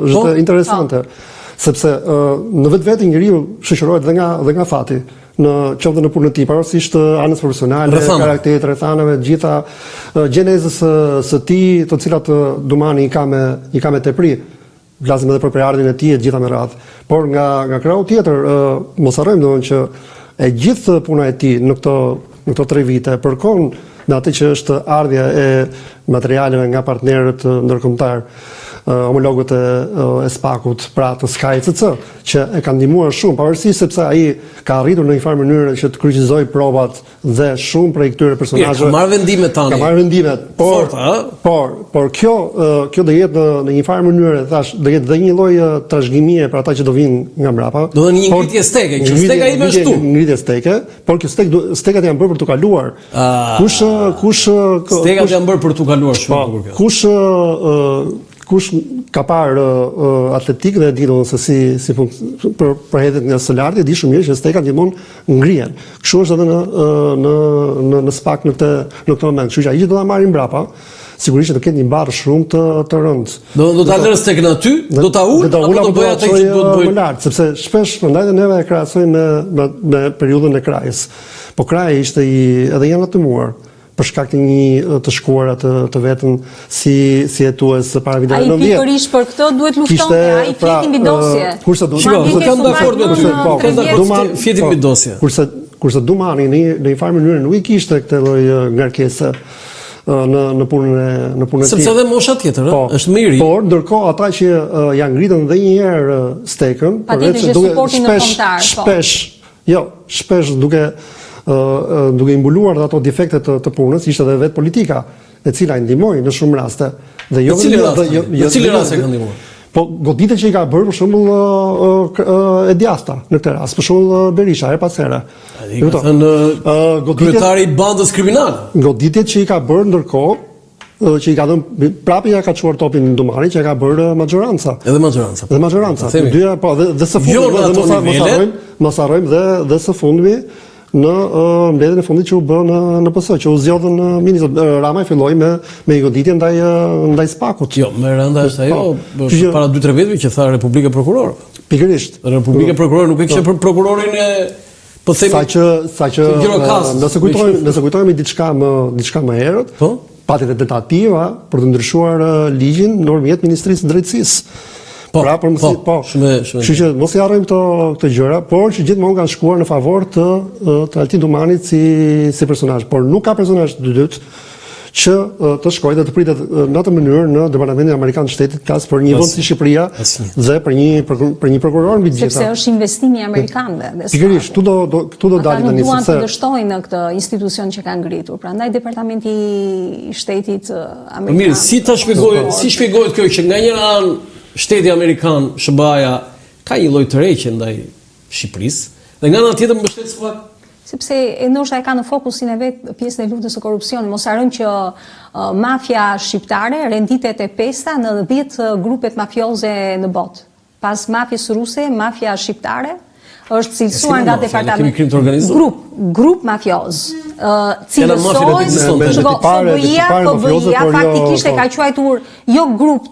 Është interesante, sepse në vetvete njeriu shoqërohet dhe nga fati, në qoftë në punën e tij, pavarësisht anës profesionale, karakterit, rrethanave, gjitha gjenezës së tij, të cilat Dumani i ka me tepri. Flasim edhe për periardhin e tij e gjitha me radhë. Por nga krau tjetër, mos harrojmë domthonjë që e gjithë puna e tij në këto 3 vite përkon në atë që është ardhja e materialeve nga partnerët ndërkombëtar, homologët e SPAK-ut, pra të SkyCC, që e kanë ndihmuar shumë, pavarësisht sepse ai ka arritur në një farë mënyrë që të kryqëzoj provat dhe shumë prej këtyre personazheve. Ka marrë vendimet tani. Ka marrë vendimet, por kjo do jetë në një farë mënyrë, thash, do jetë dhe një lloj trashëgimie për ata që do vinë nga mbrapa. Do të një ngritje steke, që steka ime është këtu. Ngritje steke, por kjo stekat janë bërë për të kaluar. Kush stekat janë bërë për të kaluar shumë bukur kjo. Kush ka parë atletik dhe di se si përhetet nga së lartë, di shumë mirë që stekat gjithmonë ngrihen. Kështu është edhe në SPAK në këtë moment. Kështu që ai që do ta marrin mbrapa, sigurisht që do ketë një barë shumë të rëndë. Do ta lërë stekën aty, do ta ul, apo do bëj atë që do të bëj më lart, sepse shpesh prandaj neve e krahasojmë me periudhën e krajës. Po kraja ishte edhe janë atymuar për shkak të një të shkuara të vetën si hetues para viteve 90. Ai pikërisht për këtë duhet luftonte, ai fjeti mbi dosje. Kurse kam dakord me ty. Fjeti mbi dosje. Kurse Dumani në një farë mënyrë nuk i kishte këtë lloj ngarkese në punën e tij. Sepse edhe mosha tjetër, është më i ri. Por ndërkohë ata që janë ngritën edhe një herë stekën, shpesh duke imbuluar dhe ato defektet të punës, ishte edhe vetë politika, e cila i ndihmoi në shumë raste. Në cili raste ka ndihmuar? Po goditet që i ka bërë për shembull e djasta në këtë rast, për shembull Berisha her pas here. Kryetari i bandës kriminale. Goditjet që i ka bërë ndërkohë, që i ka dhënë prapë ja ka çuar topin Dumani, që ka bërë maxhoranca. Edhe maxhoranca. Dyja po dhe së fundi mos harrojmë dhe së fundmi në mbledhjen e fundit që u bë në PS, që u zgjodhën ministrët. Rama filloi me një goditje ndaj SPAK-ut. Jo, më rënda është ajo, para 2-3 viteve që tha Republika Prokuror. Pikërisht. Republika Prokuror nuk e kishte për prokurorin e po themi saqë nëse kujtojmë diçka më herët, pati edhe tentativa për të ndryshuar ligjin nëpërmjet Ministrisë së Drejtësisë. Kështu që mos i harrojmë këto gjëra, por që gjithmonë kanë shkuar në favor të Altin Dumanit si personazh, por nuk ka personazh të dytë që të shkojë dhe të pritet në atë mënyrë në Departamentin Amerikan të Shtetit kas për një vend si Shqipëria dhe për një prokuror mbi gjitha. Sepse është investimi amerikanëve. Pikërisht, këtu do dalim tani sepse duan të dështojnë në këtë institucion që kanë ngritur. Prandaj Departamenti i Shtetit Amerikan. Mirë, si shpjegohet kjo që nga njëra anë Shteti Amerikan, SBA-ja, ka një lloj tërheqje ndaj Shqipërisë, dhe nga ana tjetër mbështet SPAK. Sepse ndoshta e ka në fokusin e vet pjesën e luftës së korrupsionit. Mos harrojmë që mafia shqiptare renditet e pesta në 10 grupet mafioze në botë. Pas mafjes ruse, mafia shqiptare është cilësuar nga departamenti grup mafioz. Cilësohet FBI-ja faktikisht e ka quajtur jo grup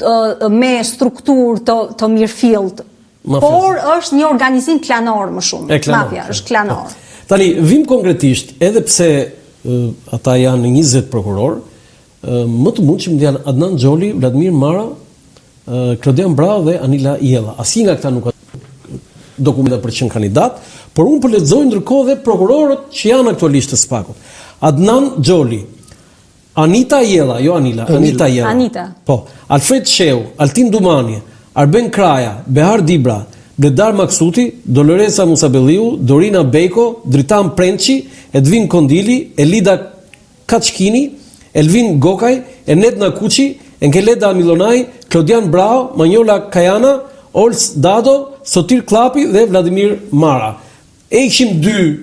me strukturë të mirëfillt, por është një organizim klanor më shumë. Mafia është klanor. Tani vim konkretisht, edhe pse ata janë 20 prokuror, më të mundshëm janë Adnan Xholi, Vladimir Mara, Klodian Brau dhe Anila Jella. Asnjë nga këta nuk ka dokumenta për të qenë kandidat, por unë po lexoj ndërkohë dhe prokurorët që janë aktualisht të SPAK-ut. Adnan Xholi, Anita Jella, jo Anila, Anita Jella. Anita. Po, Alfred Sheu, Altin Dumani, Arben Kraja, Behar Dibra, Bledar Maksuti, Doloresa Musabelliu, Dorina Beko, Dritan Prençi, Edvin Kondili, Elida Kaçkini, Elvin Gokaj, Enet Nakuçi, Enkeleda Milonaj, Klodian Brau, Manjola Kajana, Ols Dado, Sotir Klapi dhe Vladimir Mara. E ishim 2,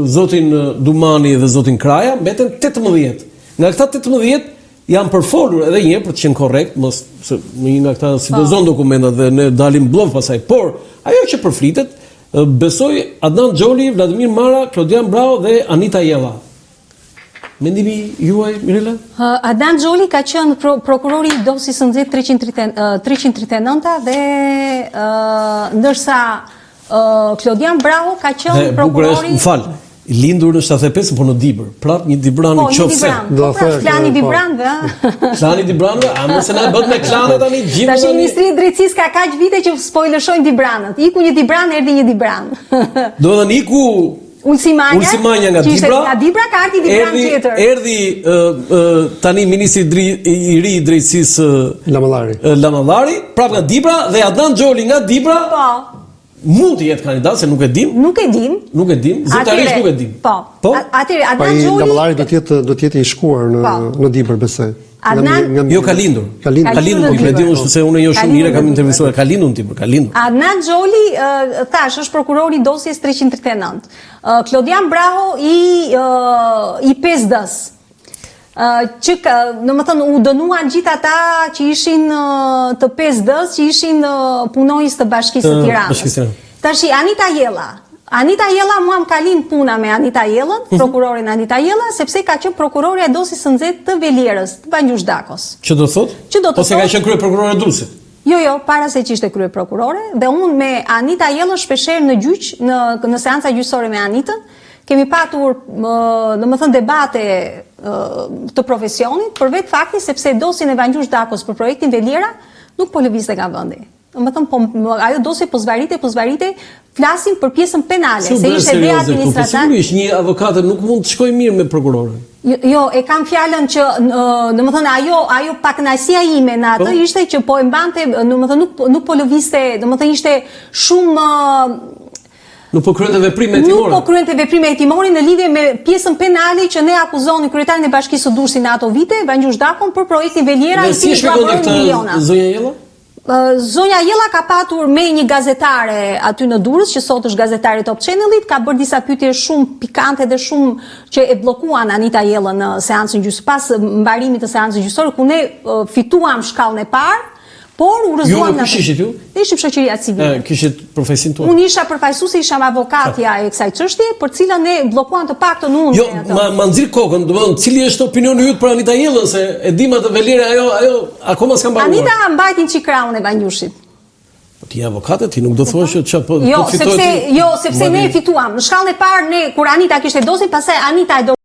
zotin Dumani dhe zotin Kraja, mbeten 18. Nga këta 18 janë përfolur edhe një për të qenë korrekt, mos se një nga këta si dozon dokumentat dhe ne dalim bllov pasaj, por ajo që përflitet, besoj Adnan Xholi, Vladimir Mara, Klodian Brau dhe Anita Jella. Mendimi juaj, Mirela? Adnan Xholi ka qenë prokurori i dosjes së nxehtë 339 dhe ndërsa Klodian Braho ka qenë prokurori. Më fal. I lindur në 75, po në Dibër. Prap një Dibran i qofse. Klani Dibranëve, Klani Dibranëve, a mos e na bët me klanet tani gjithë. Tash Ministria e Drejtësisë ka kaq vite që spoilëshojnë Dibranët. Iku një Dibran, erdhi një Dibran. Do të thënë iku Ulsimanja nga Dibra. Nga Dibra ka ardhi Dibran tjetër. Erdhi tani ministri i ri i drejtësisë Lamallari, prap nga Dibra dhe Adnan Xholi nga Dibra. Po. Mund të jetë kandidat, se nuk e dim. Nuk e dim. Zyrtarisht nuk e dim. Po. Atëherë Adnan Xholi. Lamallari do të jetë i shkuar në Dibër, besoj. Jo, ka lindur. Ka lindur, e di unë se unë jo shumë mire kam intervistuar, ka lindur në Dibër, ka lindur. Adnan Xholi tash është prokurori i dosjes 339. Klodian Braho i 5D-s. Që domethënë u dënuan gjithë ata që ishin të 5D-s, që ishin punonjës të Bashkisë së Tiranës. Tash Anita Jella mua më ka lind puna me Anita Jellën, prokurorin Anita Jella, sepse ka qenë prokurore e dosjes së nxehtë të Velierës, të Banjush Dakos. Që do thotë? Ose ka qenë krye prokurore e Durrësit? Jo, para se që ishte krye prokurore, dhe unë me Anita Jellën shpeshherë në gjyq, në seanca gjyqësore me Anitën, kemi patur, domethënë debate të profesionit për vetë fakti sepse dosjen e Banjush Dakos për projektin Veliera nuk po lëvizte nga vendi. Domethënë ajo dosje po zvarite, flasim për pjesën penale, se ishte dhe administrative. Sigurisht një avokate nuk mund të shkojë mirë me prokurorin. Jo, e kam fjalën që domethënë ajo pakënaqësia ime në atë ishte që po e mbante, domethënë nuk po lëvizte, domethënë ishte shumë Nuk po kryente veprime hetimore. Nuk po kryente veprime hetimore në lidhje me pjesën penale që ne akuzonin kryetarin e Bashkisë së Durrësit në ato vite, Banjush Dakon, për projektin Veliera i cili paguron miliona. Zonja Jella? Zonja Jella ka patur me një gazetare aty në Durrës, që sot është gazetare Top Channelit, ka bërë disa pyetje shumë pikante dhe shumë që e bllokuan Anita Jellën në seancën gjyqësore, pas mbarimit të seancës gjyqësore, ku ne fituam shkallën e parë. Por u rëzuam në kush ishit ju? Ne ishim shoqëria civile. Kishit profesin tuaj? Unë isha përfaqësuese, isha avokatja e kësaj çështje, për cilën ne bllokuan të paktën unë. Jo, ma nxirr kokën, domethënë cili është opinioni yt për Anita Jellën, se e dim atë Veliera, ajo akoma s'ka mbaruar. Anita mbajti çikraun e Banjushit. Po ti avokate, ti nuk do thuash që çfarë po fitoj. Jo, sepse ne fituam. Në shkallën e parë ne kur Anita kishte dosjen, pastaj Anita e